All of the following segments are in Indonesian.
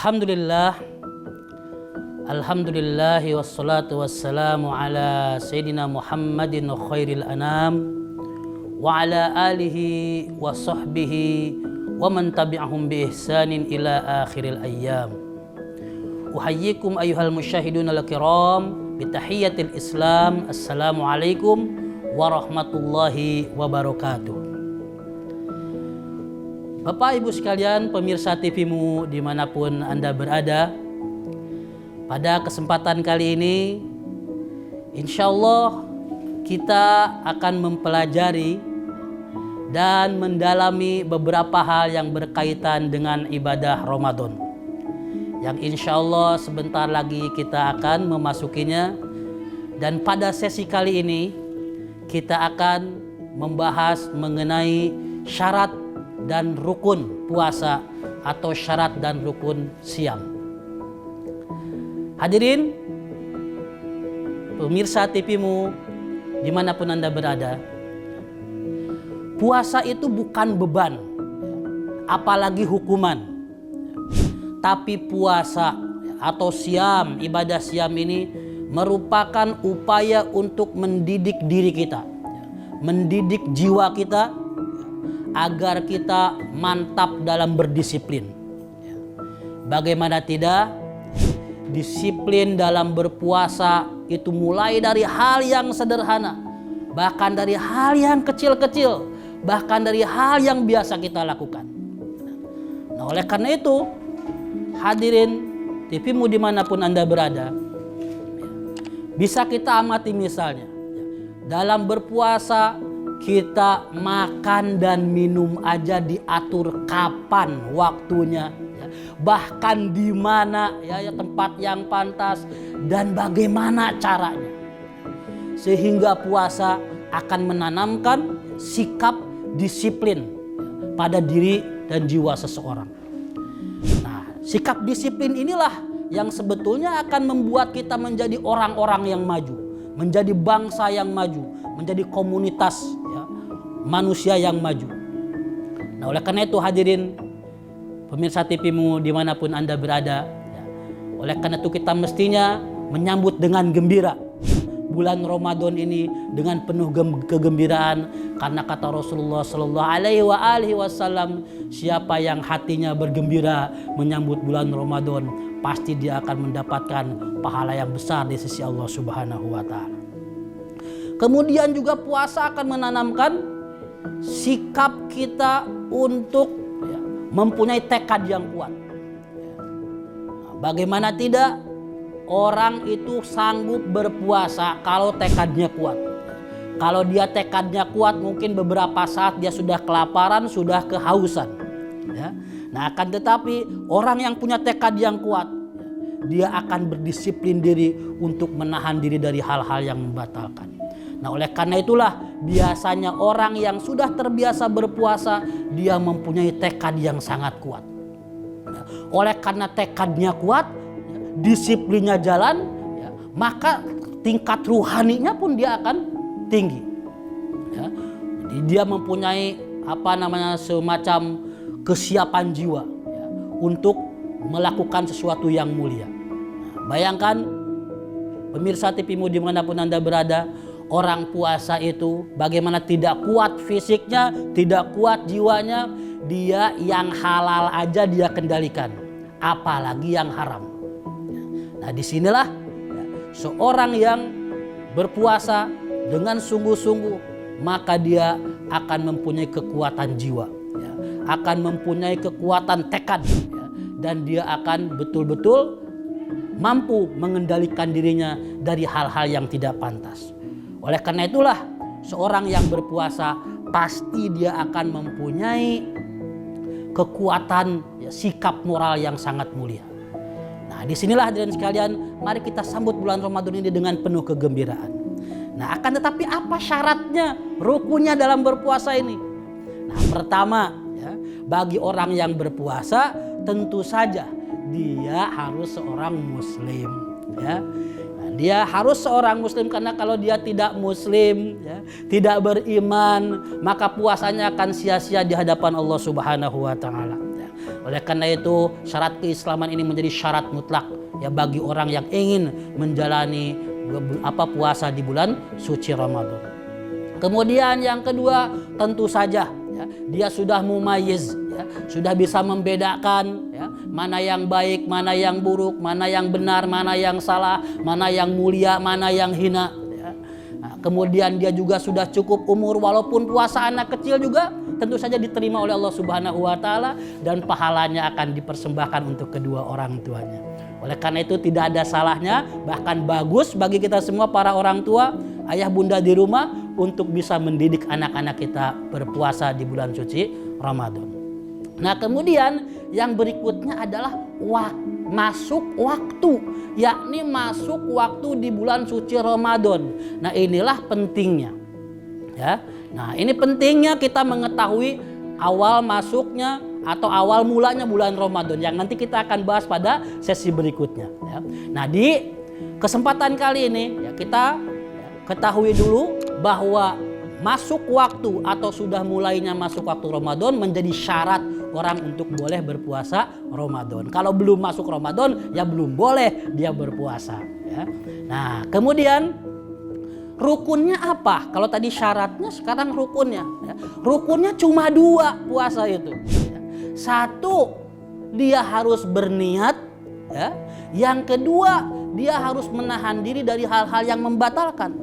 Alhamdulillah, Alhamdulillahi wassalatu wassalamu ala Sayyidina Muhammadin khairil anam wa ala alihi wa sahbihi wa man tabi'ahum bi ihsanin ila akhiril ayyam. Uhayyikum ayyuhal musyahidun al-kiram bitahiyyatil Islam. Assalamualaikum warahmatullahi wabarakatuh. Bapak Ibu sekalian, pemirsa TV-mu dimanapun Anda berada, pada kesempatan kali ini insya Allah kita akan mempelajari dan mendalami beberapa hal yang berkaitan dengan ibadah Ramadan, yang insya Allah sebentar lagi kita akan memasukinya. Dan pada sesi kali ini kita akan membahas mengenai syarat dan rukun puasa atau syarat dan rukun siam. Hadirin pemirsa TV-mu dimanapun Anda berada, puasa itu bukan beban apalagi hukuman, tapi puasa atau siam, ibadah siam ini merupakan upaya untuk mendidik diri kita, mendidik jiwa kita agar kita mantap dalam berdisiplin. Bagaimana tidak, disiplin dalam berpuasa itu mulai dari hal yang sederhana, bahkan dari hal yang kecil-kecil, bahkan dari hal yang biasa kita lakukan. Nah, oleh karena itu, hadirin TV-mu dimanapun Anda berada, bisa kita amati misalnya, dalam berpuasa kita makan dan minum aja diatur kapan waktunya, bahkan di mana ya tempat yang pantas dan bagaimana caranya, sehingga puasa akan menanamkan sikap disiplin pada diri dan jiwa seseorang. Nah, sikap disiplin inilah yang sebetulnya akan membuat kita menjadi orang-orang yang maju, menjadi bangsa yang maju, menjadi komunitas ya, manusia yang maju. Nah, oleh karena itu hadirin pemirsa TV-mu dimanapun Anda berada, ya, oleh karena itu kita mestinya menyambut dengan gembira bulan Ramadan ini dengan penuh kegembiraan, karena kata Rasulullah Sallallahu Alaihi Wasallam, siapa yang hatinya bergembira menyambut bulan Ramadan, pasti dia akan mendapatkan pahala yang besar di sisi Allah Subhanahu Wa Taala. Kemudian juga puasa akan menanamkan sikap kita untuk ya, mempunyai tekad yang kuat. Nah, bagaimana tidak, orang itu sanggup berpuasa kalau tekadnya kuat. Kalau dia tekadnya kuat, mungkin beberapa saat dia sudah kelaparan, sudah kehausan. Ya. Nah, akan tetapi orang yang punya tekad yang kuat, dia akan berdisiplin diri untuk menahan diri dari hal-hal yang membatalkan. Nah, oleh karena itulah biasanya orang yang sudah terbiasa berpuasa, dia mempunyai tekad yang sangat kuat. Oleh karena tekadnya kuat, disiplinnya jalan, maka tingkat ruhaninya pun dia akan tinggi. Jadi dia mempunyai semacam kesiapan jiwa untuk melakukan sesuatu yang mulia. Bayangkan pemirsa TV-mu dimanapun Anda berada, orang puasa itu bagaimana tidak kuat fisiknya, tidak kuat jiwanya, dia yang halal aja dia kendalikan, apalagi yang haram. Nah, disinilah seorang yang berpuasa dengan sungguh-sungguh, maka dia akan mempunyai kekuatan jiwa, akan mempunyai kekuatan tekad, dan dia akan betul-betul mampu mengendalikan dirinya dari hal-hal yang tidak pantas. Oleh karena itulah seorang yang berpuasa pasti dia akan mempunyai kekuatan sikap moral yang sangat mulia. Nah, disinilah hadirin sekalian, mari kita sambut bulan Ramadan ini dengan penuh kegembiraan. Nah, akan tetapi apa syaratnya, rukunnya dalam berpuasa ini? Nah, pertama ya, bagi orang yang berpuasa tentu saja dia harus seorang muslim ya. Dia harus seorang muslim, karena kalau dia tidak muslim, ya, tidak beriman, maka puasanya akan sia-sia di hadapan Allah Subhanahu wa Ta'ala. Ya. Oleh karena itu syarat keislaman ini menjadi syarat mutlak ya bagi orang yang ingin menjalani puasa di bulan suci Ramadan. Kemudian yang kedua, tentu saja ya, dia sudah mumayyiz ya, sudah bisa membedakan ya, mana yang baik, mana yang buruk, mana yang benar, mana yang salah, mana yang mulia, mana yang hina. Kemudian dia juga sudah cukup umur, walaupun puasa anak kecil juga tentu saja diterima oleh Allah Subhanahu wa taala dan pahalanya akan dipersembahkan untuk kedua orang tuanya. Oleh karena itu tidak ada salahnya, bahkan bagus bagi kita semua para orang tua, ayah bunda di rumah untuk bisa mendidik anak-anak kita berpuasa di bulan suci Ramadan. Nah, kemudian yang berikutnya adalah masuk waktu, yakni masuk waktu di bulan suci Ramadan. Nah, inilah pentingnya. Ya. Nah, ini pentingnya kita mengetahui awal masuknya atau awal mulanya bulan Ramadan yang nanti kita akan bahas pada sesi berikutnya. Ya. Nah, di kesempatan kali ini ya, kita ketahui dulu bahwa masuk waktu atau sudah mulainya masuk waktu Ramadan menjadi syarat orang untuk boleh berpuasa Ramadan. Kalau belum masuk Ramadan ya belum boleh dia berpuasa ya. Nah, kemudian rukunnya apa? Kalau tadi syaratnya, sekarang rukunnya ya. Rukunnya cuma 2 puasa itu ya. 1, dia harus berniat ya. Yang kedua, dia harus menahan diri dari hal-hal yang membatalkan.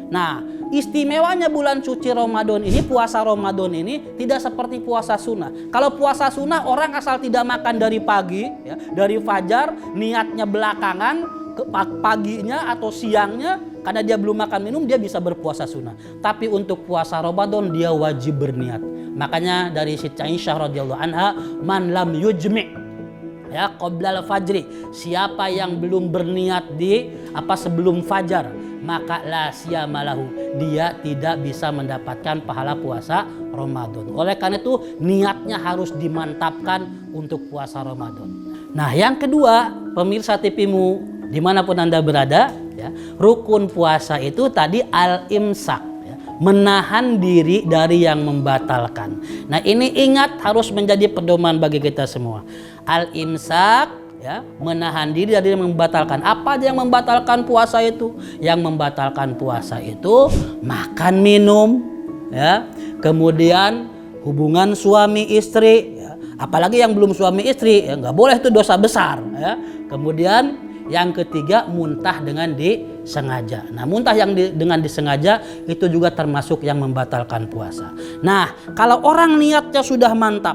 Nah, istimewanya bulan suci Ramadan ini, puasa Ramadan ini tidak seperti puasa sunnah. Kalau puasa sunnah orang asal tidak makan dari pagi, ya, dari fajar, niatnya belakangan, paginya atau siangnya, karena dia belum makan minum dia bisa berpuasa sunnah. Tapi untuk puasa Ramadan dia wajib berniat. Makanya dari Siti Aisyah radhiyallahu anha, man lam yujmi' ya qoblal fajri, siapa yang belum berniat sebelum fajar, maka la siyamalahu, dia tidak bisa mendapatkan pahala puasa Ramadan. Oleh karena itu niatnya harus dimantapkan untuk puasa Ramadan. Nah, yang kedua, pemirsa TV-mu dimanapun Anda berada ya, rukun puasa itu tadi al-imsak ya, menahan diri dari yang membatalkan. Nah, ini ingat harus menjadi pedoman bagi kita semua. Al-imsak ya, menahan diri dari yang membatalkan. Apa yang membatalkan puasa itu? Yang membatalkan puasa itu makan minum ya, kemudian hubungan suami istri ya, apalagi yang belum suami istri ya, nggak boleh, itu dosa besar ya. Kemudian yang ketiga, muntah dengan disengaja. Nah, muntah dengan disengaja itu juga termasuk yang membatalkan puasa. Nah, kalau orang niatnya sudah mantap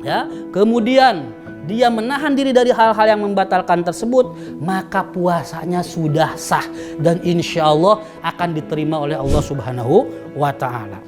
ya, kemudian dia menahan diri dari hal-hal yang membatalkan tersebut, maka puasanya sudah sah dan insya Allah akan diterima oleh Allah Subhanahu wa ta'ala.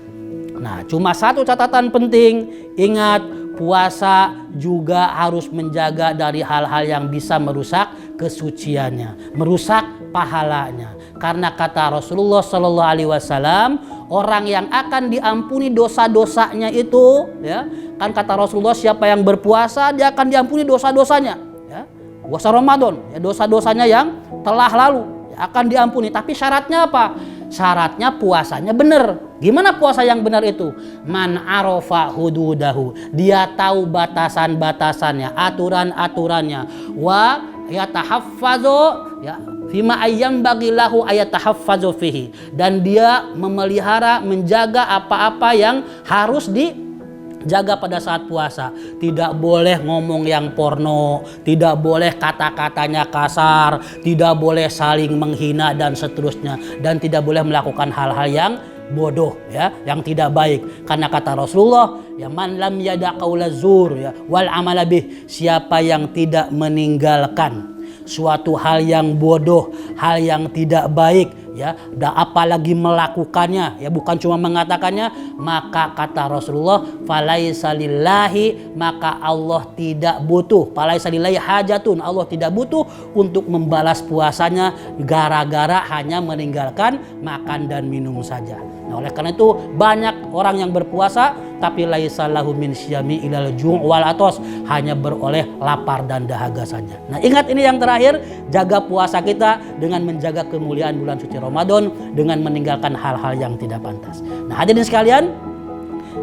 Nah, cuma satu catatan penting, ingat, puasa juga harus menjaga dari hal-hal yang bisa merusak kesuciannya, merusak pahalanya. Karena kata Rasulullah Shallallahu Alaihi Wasallam, orang yang akan diampuni dosa-dosanya itu, ya, kan kata Rasulullah, siapa yang berpuasa dia akan diampuni dosa-dosanya. Ya, puasa Ramadan, ya, dosa-dosanya yang telah lalu ya, akan diampuni. Tapi syaratnya apa? Syaratnya puasanya benar. Gimana puasa yang benar itu? Man arofa hududahu, dia tahu batasan-batasannya, aturan-aturannya. Wa yatahaffazu ya fima ayyam bagilahu ayatahaffazu fihi, dan dia memelihara, menjaga apa-apa yang harus dijaga pada saat puasa. Tidak boleh ngomong yang porno, tidak boleh kata-katanya kasar, tidak boleh saling menghina dan seterusnya, dan tidak boleh melakukan hal-hal yang bodoh ya, yang tidak baik. Karena kata Rasulullah, ya man lam yada qaula zur ya wal amala bih, siapa yang tidak meninggalkan suatu hal yang bodoh, hal yang tidak baik ya, dan apalagi melakukannya ya, bukan cuma mengatakannya, maka kata Rasulullah, falaisa lillahi, maka Allah tidak butuh, falaisa lillahi hajatun, Allah tidak butuh untuk membalas puasanya gara-gara hanya meninggalkan makan dan minum saja. Nah, oleh karena itu banyak orang yang berpuasa tapi laisa lahu min syiyami ilal ju' wal atos, hanya beroleh lapar dan dahaga saja. Nah, ingat ini yang terakhir, jaga puasa kita dengan menjaga kemuliaan bulan suci Ramadan dengan meninggalkan hal-hal yang tidak pantas. Nah, hadirin sekalian,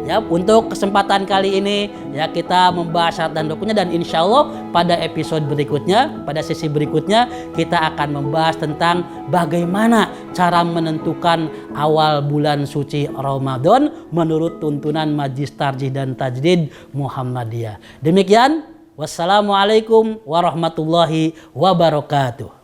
Ya, untuk kesempatan kali ini ya kita membahas syarat dan rukunnya, dan insya Allah pada episode berikutnya, pada sesi berikutnya kita akan membahas tentang bagaimana cara menentukan awal bulan suci Ramadan menurut tuntunan Majelis Tarjih dan Tajdid Muhammadiyah. Demikian, wassalamualaikum warahmatullahi wabarakatuh.